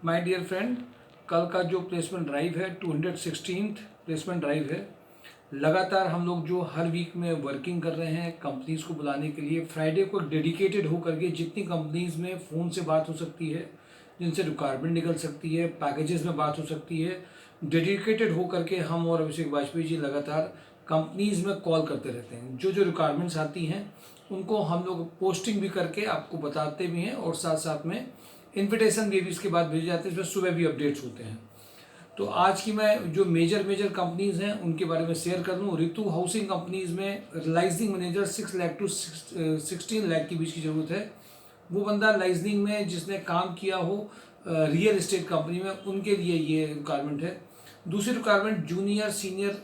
My dear friend, कल का जो प्लेसमेंट ड्राइव है 216th प्लेसमेंट ड्राइव है। लगातार हम लोग जो हर वीक में वर्किंग कर रहे हैं कंपनीज को बुलाने के लिए। फ्राइडे को डेडिकेटेड होकर के जितनी कंपनीज में फ़ोन से बात हो सकती है, जिनसे रिक्वायरमेंट निकल सकती है, पैकेजेस में बात हो सकती है, डेडिकेटेड होकर के हम और अभिषेक वाजपेयी जी लगातार कंपनीज में कॉल करते रहते हैं। जो जो रिक्वायरमेंट्स आती हैं उनको हम लोग पोस्टिंग भी करके आपको बताते भी हैं और साथ साथ में इन्विटेशन भी इसके बाद भेजे जाते हैं, इसमें सुबह भी अपडेट्स होते हैं। तो आज की मैं जो मेजर कंपनीज हैं उनके बारे में शेयर कर दूँ। ऋतु हाउसिंग कंपनीज में liaisoning manager 6 lakh to 16 lakh के बीच की ज़रूरत है। वो बंदा लाइजनिंग में जिसने काम किया हो रियल एस्टेट कंपनी में, उनके लिए ये रिक्वायरमेंट है। दूसरी रिक्वायरमेंट जूनियर सीनियर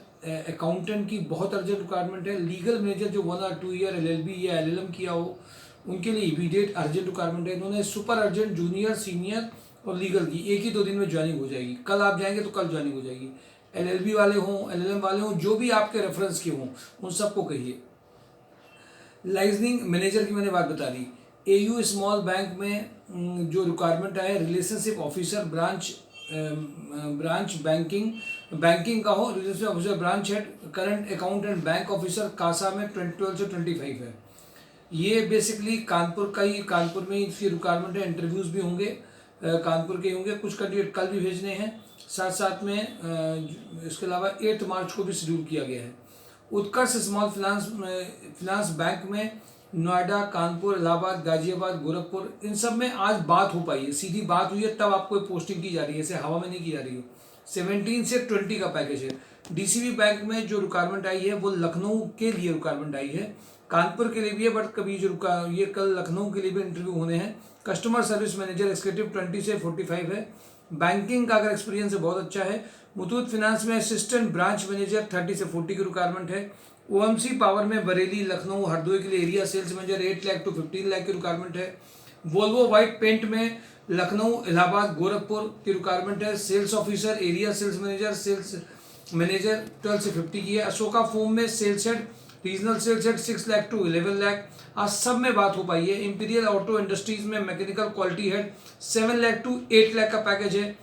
अकाउंटेंट की बहुत अर्जेंट रिक्वायरमेंट है। लीगल मैनेजर जो 1 और 2 ईयर LLB या LLM किया हो उनके लिए इमीडिएट अर्जेंट रिक्वायरमेंट है। इन्होंने सुपर अर्जेंट जूनियर सीनियर और लीगल की एक ही 2 दिन में ज्वाइनिंग हो जाएगी। कल आप जाएंगे तो कल ज्वाइनिंग हो जाएगी। LLB वाले हों, LLM वाले हों, जो भी आपके रेफरेंस के हों उन सबको कहिए। लाइजनिंग मैनेजर की मैंने बात बता दी। AU स्मॉल बैंक में जो रिक्वायरमेंट है रिलेशनशिप ऑफिसर ब्रांच बैंकिंग का हो, relationship officer branch head, current account and bank officer CASA में 12 से 25 है। ये बेसिकली कानपुर में इसकी रिक्वायरमेंट है। इंटरव्यूज़ भी होंगे कानपुर के होंगे। कुछ कैंडिडेट कल भी भेजने हैं। साथ साथ में इसके अलावा 8 मार्च को भी शेड्यूल किया गया है। उत्कर्ष स्मॉल फिनांस बैंक में नोएडा, कानपुर, इलाहाबाद, गाजियाबाद, गोरखपुर, इन सब में आज बात हो पाई है, सीधी बात हुई है, तब आपको पोस्टिंग की जा रही है, ऐसे हवा में नहीं की जा रही है। 17 से 20 का पैकेज है। DCB बैंक में जो रिक्वायरमेंट आई है वो लखनऊ के लिए रिक्वायरमेंट आई है, कानपुर के लिए भी है, बट कभी जो ये कल लखनऊ के लिए भी इंटरव्यू होने हैं। कस्टमर सर्विस मैनेजर एग्जीक्यूटिव 20 से 45 है। बैंकिंग का अगर एक्सपीरियंस है बहुत अच्छा है। मुथूट फिनांस में असिस्टेंट ब्रांच मैनेजर 30 से 40 की रिक्वायरमेंट है। OMC पावर में बरेली, लखनऊ, हरदोई के लिए area sales manager 8 lakh to 15 lakh की रिक्वायरमेंट है। वोल्वो वाइट पेंट में लखनऊ, इलाहाबाद, गोरखपुर की रिक्वायरमेंट है। Sales officer, area sales manager 12 से 50 की है। अशोका फोम में sales head, regional sales head 6 lakh to 11 lakh. आज सब में बात हो पाई है। इंपीरियल ऑटो इंडस्ट्रीज में mechanical quality head 7 lakh to 8 lakh का पैकेज है।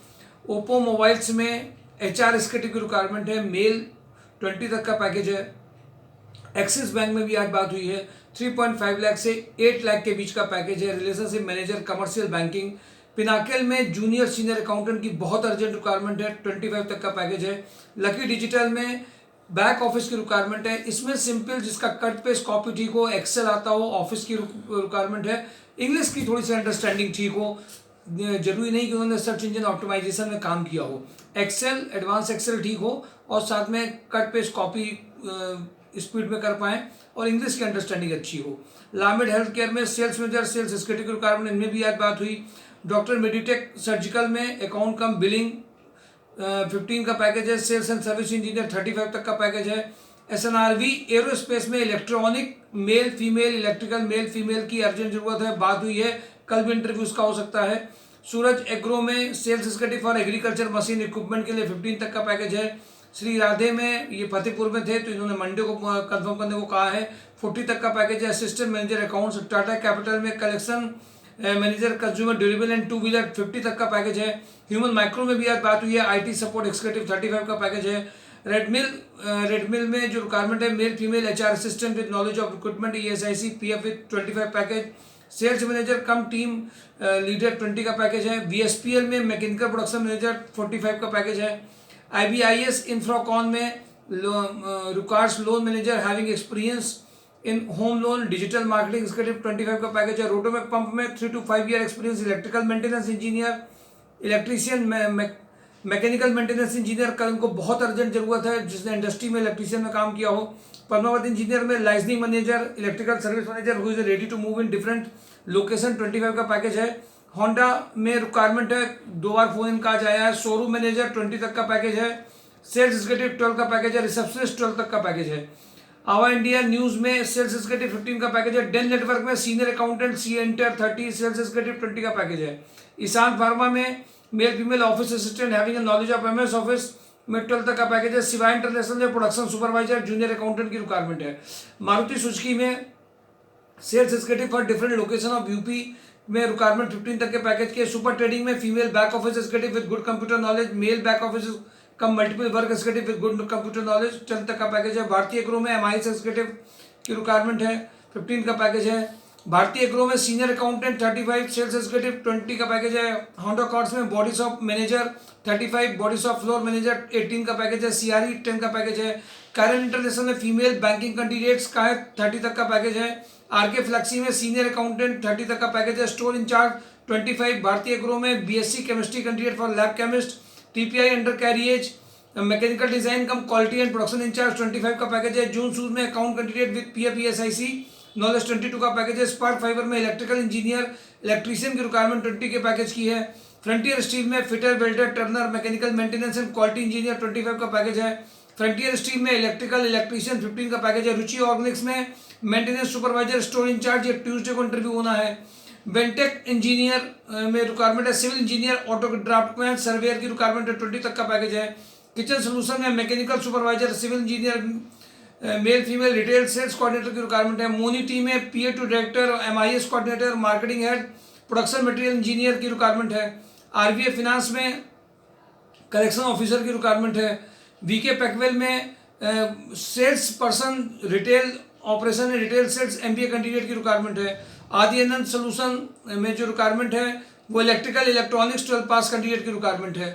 ओप्पो मोबाइल्स में HR एग्जीक्यूटिव की रिक्वायरमेंट है, मेल 20 तक का पैकेज है। एक्सिस बैंक में भी आज बात हुई है, 3.5 लाख से 8 लाख के बीच का पैकेज है। Relationship manager commercial banking. Pinnacle में जूनियर सीनियर अकाउंटेंट की बहुत अर्जेंट रिक्वायरमेंट है, 25 तक का पैकेज है। लकी डिजिटल में बैक ऑफिस की रिक्वायरमेंट है। इसमें सिंपल जिसका कट पेस्ट कॉपी ठीक हो, एक्सेल आता हो, ऑफिस की रिक्वायरमेंट है। इंग्लिश की थोड़ी सी अंडरस्टैंडिंग ठीक हो, जरूरी नहीं कि उन्होंने सर्च इंजन ऑप्टिमाइजेशन में काम किया हो। एक्सेल, एडवांस एक्सेल ठीक हो और साथ में कट पेस्ट कॉपी स्पीड में कर पाएँ और इंग्लिश की अंडरस्टैंडिंग अच्छी हो। लामिड हेल्थ केयर में sales manager, sales executive requirement, इनमें भी आज बात हुई। डॉक्टर मेडिटेक सर्जिकल में अकाउंट कम बिलिंग 15 का पैकेज है। सेल्स एंड सर्विस इंजीनियर 35 तक का पैकेज है। SNRV एरोस्पेस में electronic male female, electrical male female की अर्जेंट जरूरत है, बात हुई है, कल भी इंटरव्यूज का हो सकता है। सूरज एग्रो में sales executive for agriculture machine equipment के लिए 15 तक का पैकेज है। श्री राधे में, ये फतेहपुर में थे तो इन्होंने मंडे को कंफर्म करने को कहा है, 40 तक का पैकेज है। Assistant manager accounts Tata Capital में collection manager consumer durable and 2 wheeler 50 तक का पैकेज है। ह्यूमन माइक्रो में भी आज बात हुई है, IT सपोर्ट एग्जीक्यूटिव 35 का पैकेज है। रेडमिल में जो रिक्वायरमेंट है male female HR assistant with knowledge of recruitment, ESIC PF with 25 package. Sales manager cum team leader 20 का पैकेज है। VSPL में मैकेनिकल प्रोडक्शन मैनेजर 45 का पैकेज है। IBIS इंफ्राकॉन में requires loan manager having experience in home loan digital marketing executive 25 का package है। Rotomac pump में 3 to 5 year experience, electrical maintenance engineer, electrician, mechanical maintenance engineer का इनको बहुत अर्जेंट जरूरत है जिसने इंडस्ट्री में इलेक्ट्रीशियन में काम किया हो। पद्मावत इंजीनियर में liaisoning manager, electrical service manager who is ready to move in different location 25 का पैकेज है। होंडा में रिक्वायरमेंट है, 2 बार फोन इन का आज आया है। शोरूम मैनेजर 20 तक का पैकेज है। सेल्स एग्जीक्यूटिव 12 का पैकेज है। रिसेप्शनिस्ट 12 तक का पैकेज है। आवा इंडिया न्यूज में सेल्स एग्जीक्यूटिव 15 का पैकेज है। डेन नेटवर्क में senior accountant CENTER 30, sales executive 20 का पैकेज है। ईशान फार्मा में male female office assistant having knowledge of MS office में 12 तक का पैकेज है। शिवा इंटरनेशनल में प्रोडक्शन सुपरवाइजर जूनियर अकाउंटेंट की रिक्वायरमेंट है। मारुति सुजुकी में sales executive for different location of UP में रिक्वायरमेंट 15 तक के पैकेज के। सुपर ट्रेडिंग में female back office executive with good computer knowledge, male back office cum multiple work executive with good computer knowledge, 10 तक का package है। भारतीय agro में एमआईएस एग्जीक्यूटिव की रिक्वायरमेंट है, 15 का पैकेज है। भारतीय एग्रो में सीनियर अकाउंटेंट 35, सेल्स एग्जीक्यूटिव 20 का पैकेज है। होंडा कॉर्ड्स में body shop manager 35, body shop floor manager 18 का पैकेज है। सीआरई 10 का पैकेज है। कैरन इंटरनेशनल में फीमेल बैंकिंग कैंडिडेट्स का है 30 तक का पैकेज है। आरके फ्लेक्सी में सीनियर अकाउंटेंट 30 तक का पैकेज है। Store incharge 25। भारतीय एग्रो में BSc chemistry candidate for lab chemist, TPI undercarriage mechanical design cum quality and production incharge 25 का पैकेज है। जून सूज में अकाउंट कैंडिडेट विद पीएपीएसआईसी नॉलेज 22 का पैकेज है। स्पार्क फाइबर में इलेक्ट्रिकल इंजीनियर इलेक्ट्रीशियन की requirement 20 के package की है। फ्रंटियर स्टील में fitter welder Turner mechanical maintenance and quality engineer 25 का पैकेज है। फ्रंटियर स्टील में इलेक्ट्रिकल इलेक्ट्रीशियन 15 का पैकेज है। रुचि ऑर्गेनिक्स में मेंटेनेंस सुपरवाइजर स्टोर इंचार्ज, ये ट्यूसडे को इंटरव्यू होना है। बेंटेक इंजीनियर में रिक्वायरमेंट है। Civil engineer auto draftsman surveyor की रिक्वायरमेंट है, 20 तक का पैकेज है। किचन सोल्यूशन में mechanical supervisor, civil engineer, male female retail sales coordinator की रिक्वायरमेंट है। मोनी टीम में PA to director, MIS coordinator, marketing head, production material engineer की रिक्वायरमेंट है। आरबीआई फिनांस में कलेक्शन ऑफिसर की रिक्वायरमेंट है। वीके पैकवेल में sales person retail operation retail sales MBA candidate की रिक्वायरमेंट है। आदि आनंद सोल्यूशन में जो रिक्वायरमेंट है वो इलेक्ट्रिकल इलेक्ट्रॉनिक्स 12 पास कैंडिडेट की रिक्वायरमेंट है।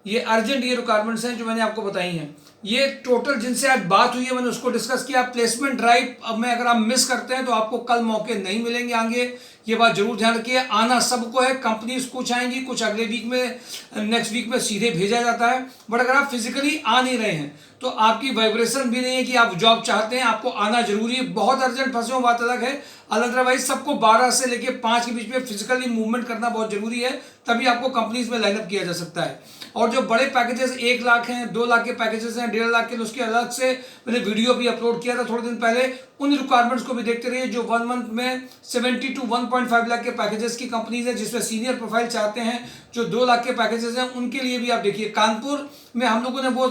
ये अर्जेंट ये रिक्वायरमेंट्स हैं जो मैंने आपको बताई हैं। ये टोटल जिनसे आज बात हुई है मैंने उसको डिस्कस किया। प्लेसमेंट ड्राइव अब में अगर आप मिस करते हैं तो आपको कल मौके नहीं मिलेंगे आगे, ये बात जरूर ध्यान रखिए। आना सबको है, कंपनीज कुछ आएंगी, कुछ अगले वीक में, नेक्स्ट वीक में सीधे भेजा जाता है। बट अगर आप फिजिकली आ नहीं रहे हैं तो आपकी वाइब्रेशन भी नहीं है कि आप जॉब चाहते हैं, आपको आना जरूरी है। बहुत अर्जेंट फंसे हो बात अलग है, अदरवाइज सबको 12 से लेकर 5 के बीच में फिजिकली मूवमेंट करना बहुत जरूरी है, तभी आपको कंपनीज में लाइनअप किया जा सकता है। और जो बड़े पैकेजेस 1 लाख हैं, 2 लाख के पैकेजेस हैं, 1.5 लाख के, उसके अलग से मैंने वीडियो भी अपलोड किया था थोड़े दिन पहले। उन रिक्वायरमेंट्स को भी देखते रहिए। जो 1 मंथ में 70 to 1.5 लाख के पैकेजेस की कंपनीज है जिसमें सीनियर प्रोफाइल चाहते हैं, जो 2 लाख के पैकेजेस हैं उनके लिए भी आप देखिए। कानपुर में हम लोगों ने वो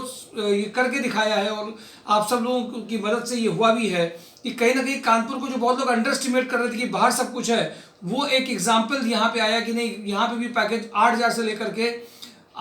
करके दिखाया है और आप सब लोगों की मदद से ये हुआ भी है कि कहीं ना कहीं कानपुर को जो बहुत लोग अंडर एस्टिमेट कर रहे थे कि बाहर सब कुछ है, वो एक एग्जाम्पल यहाँ पे आया कि नहीं, यहाँ पे भी पैकेज 8,000 से लेकर के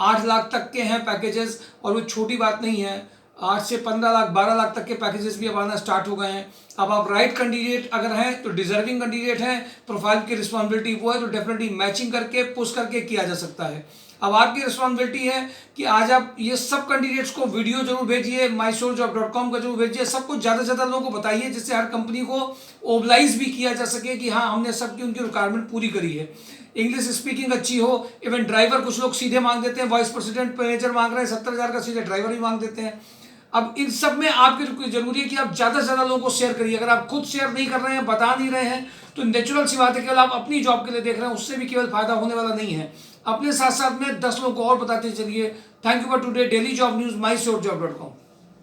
8 लाख तक के हैं पैकेजेस। और वो छोटी बात नहीं है, 8 से 15 लाख 12 लाख तक के पैकेजेस भी अब आना स्टार्ट हो गए हैं। अब आप राइट कैंडिडेट अगर हैं तो डिजर्विंग कैंडिडेट हैं, प्रोफाइल की रिस्पॉन्सिबिलिटी वो है तो डेफिनेटली मैचिंग करके पुश करके किया जा सकता है। अब आपकी रिस्पॉन्सिबिलिटी है कि आज आप ये सब कैंडिडेट्स को वीडियो जरूर भेजिए, mysourcejob.com का जरूर भेजिए, सबको ज़्यादा से ज़्यादा लोगों को बताइए जिससे हर कंपनी को ओबलाइज भी किया जा सके कि हाँ हमने सबकी उनकी रिक्वायरमेंट पूरी करी है। इंग्लिश स्पीकिंग अच्छी हो, इवन ड्राइवर कुछ लोग सीधे मांग देते हैं, वाइस प्रेसिडेंट मैनेजर मांग रहे हैं 70,000 का, सीधे ड्राइवर भी मांग देते हैं। अब इन सब में आपकी जरूरी है कि आप ज़्यादा से ज़्यादा लोगों को शेयर करिए। अगर आप खुद शेयर नहीं कर रहे हैं, बता नहीं रहे हैं, तो नेचुरल सी बात है केवल आप अपनी जॉब के लिए देख रहे हैं, उससे भी केवल फायदा होने वाला नहीं है। अपने साथ साथ में 10 लोगों को और बताते चलिए। Thank you for today daily job news mysourcejob.com।